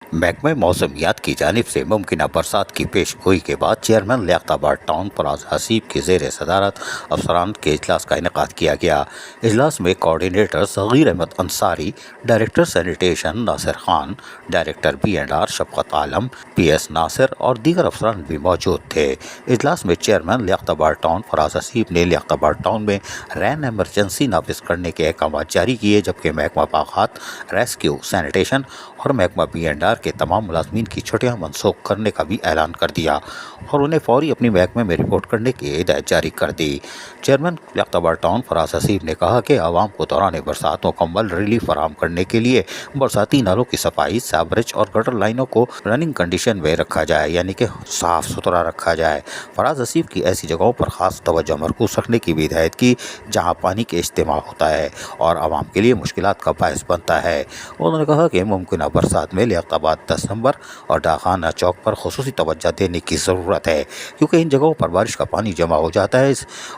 महकमे मौसमियात की जानिब से मुमकिन बरसात की पेश गोई के बाद चेयरमैन लियाकताबाद टाउन फराज हसीब की ज़ेर सदारत अफसरान के इजलास का इनेकाद किया गया। इजलास में coordinator Sagheer Ahmed Ansari, director sanitation Nasir Khan, director B&R Shafqat Alam, PS Nasir और दीगर अफसरान भी मौजूद थे। इजलास में चेयरमैन लियाकताबाद टाउन फराज हसीब ने लियाकताबाद टाउन में रैन एमरजेंसी नाफिज करने के अहकाम जारी किए, जबकि महकमा बागात, रेस्क्यू, सैनिटेशन और महकमा B&R के तमाम मुलाजमीन की छुट्टियां मनसूख करने का भी ऐलान कर दिया और उन्हें फौरी अपनी महकमे में रिपोर्ट करने की हिदायत जारी कर दी। चेयरमैन लियाकताबाद टाउन फराज हसीब ने कहा कि आवाम को दौरान बरसात मुकम्मल रिलीफ फराहम करने के लिए बरसाती नालों की सफाई, सावरेज और गटर लाइनों को रनिंग कंडीशन में रखा जाए, यानी कि साफ सुथरा रखा जाए। फराज हसीब की ऐसी जगहों पर खास तवज्जो मरकूज रखने की भी हिदायत की जहाँ पानी के इस्तेमाल होता है और आवाम के लिए मुश्किलात का बायस बनता है। उन्होंने कहा कि मुमकिन बरसात में लियाकताबाद 10 नंबर और डाखाना चौक पर खुसूसी तवज्जो देने की ज़रूरत है, क्योंकि इन जगहों पर बारिश का पानी जमा हो जाता है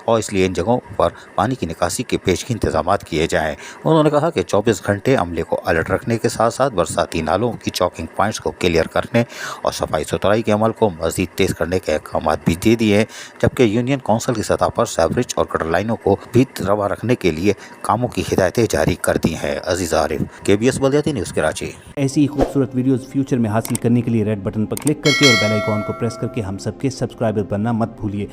और इसलिए इन जगहों पर पानी की निकासी के पेशगी इंतजाम किए जाएँ। उन्होंने कहा कि 24 घंटे अमले को अलर्ट रखने के साथ साथ बरसाती नालों की चौकिंग पॉइंट्स को क्लियर करने और सफाई सुथराई के अमल को मज़ीद तेज़ करने के अहकाम भी दे दिए हैं, जबकि यूनियन काउंसिल की सतह पर सेवरेज और गटर लाइनों को भी रवा रखने के लिए कामों की हिदायतें जारी कर दी हैं। अजीज आरिफ, KBS बल्दियाती न्यूज़ कराची। ऐसी खूबसूरत वीडियोस फ्यूचर में हासिल करने के लिए रेड बटन पर क्लिक करके और बेल आइकॉन को प्रेस करके हम सबके सब्सक्राइबर बनना मत भूलिए।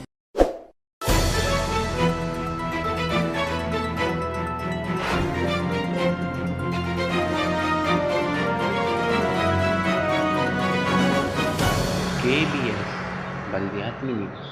KBS बल्दियाती न्यूज़।